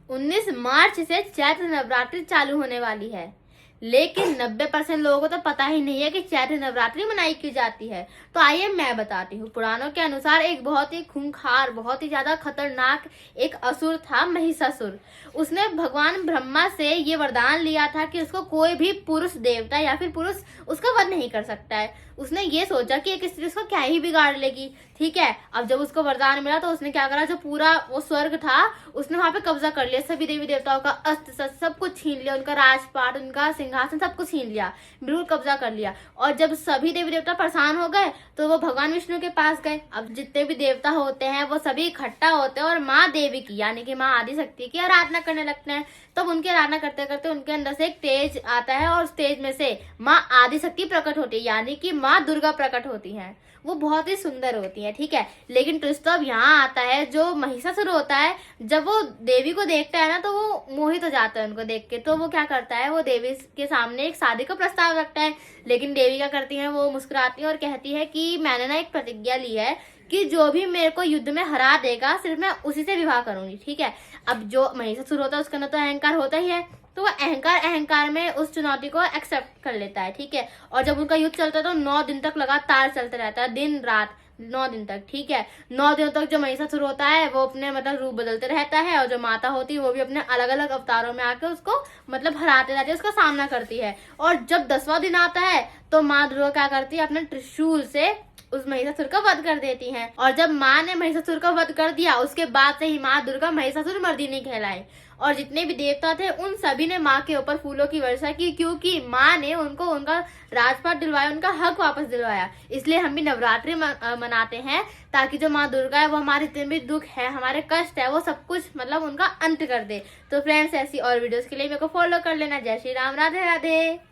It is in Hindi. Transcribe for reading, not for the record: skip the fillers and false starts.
19 मार्च से चैत्र नवरात्रि चालू होने वाली है, लेकिन 90% लोगों को तो पता ही नहीं है कि चैत्र नवरात्रि मनाई की जाती है। तो आइए मैं बताती हूँ। पुराणों के अनुसार एक बहुत ही खूंखार, बहुत ही ज्यादा खतरनाक एक असुर था, महिषासुर। उसने भगवान ब्रह्मा से ये वरदान लिया था कि उसको कोई भी पुरुष देवता या फिर पुरुष उसका वध नहीं कर सकता है। उसने ये सोचा कि एक स्त्री उसको क्या ही बिगाड़ लेगी, ठीक है। अब जब उसको वरदान मिला तो उसने क्या करा, जो पूरा वो स्वर्ग था उसने वहां पे कब्जा कर लिया। सभी देवी देवताओं का अस्त्र शस्त्र सब कुछ छीन लिया, उनका राजपाट, उनका सिंहासन सब कुछ छीन लिया, बिल्कुल कब्जा कर लिया। और जब सभी देवी देवता परेशान हो गए तो वो भगवान विष्णु के पास गए। अब जितने भी देवता होते हैं वो सभी इकट्ठा होते हैं और माँ देवी की यानी कि माँ आदिशक्ति की आराधना करने लगते हैं। तब उनकी आराधना करते करते उनके अंदर से एक तेज आता है और उस तेज में से माँ आदिशक्ति प्रकट होती है, यानी कि माँ दुर्गा प्रकट होती हैं। वो बहुत ही सुंदर होती है, ठीक है। लेकिन ट्विस्ट तो अब यहाँ आता है, जो महिषासुर होता है जब वो देवी को देखता है ना तो वो मोहित हो जाता है उनको देख के। तो वो क्या करता है, वो देवी के सामने एक शादी का प्रस्ताव रखता है। लेकिन देवी क्या करती है, वो मुस्कुराती है और कहती है कि मैंने ना एक प्रतिज्ञा ली है कि जो भी मेरे को युद्ध में हरा देगा सिर्फ मैं उसी से विवाह करूंगी, ठीक है। अब जो महिषासुर होता है उसके अंदर तो अहंकार होता ही है, तो वो अहंकार में उस चुनौती को एक्सेप्ट कर लेता है, ठीक है। और जब उनका युद्ध चलता है तो 9 दिन तक लगातार चलता रहता है, दिन रात 9 दिन तक, ठीक है। 9 दिनों तक जो महिषासुर होता है वो अपने मतलब रूप बदलते रहता है, और जो माता होती है वो भी अपने अलग अलग अवतारों में आके उसको मतलब हराते रहती है, उसका सामना करती है। और जब 10वां दिन आता है तो माँ दुर्गा क्या करती है, अपने त्रिशूल से उस महिषासुर का वध कर देती हैं। और जब माँ ने महिषासुर का वध कर दिया उसके बाद से ही माँ दुर्गा महिषासुर मर्दिनी कहलाई। और जितने भी देवता थे उन सभी ने माँ के ऊपर फूलों की वर्षा की, क्योंकि माँ ने उनको उनका राजपाट दिलवाया, उनका हक वापस दिलवाया। इसलिए हम भी नवरात्रि मनाते हैं, ताकि जो माँ दुर्गा है वो हमारे जितने भी दुख है, हमारे कष्ट है, वो सब कुछ मतलब उनका अंत कर दे। तो फ्रेंड्स, ऐसी और वीडियोस के लिए मेरे को फॉलो कर लेना। जय श्री राम, राधे राधे।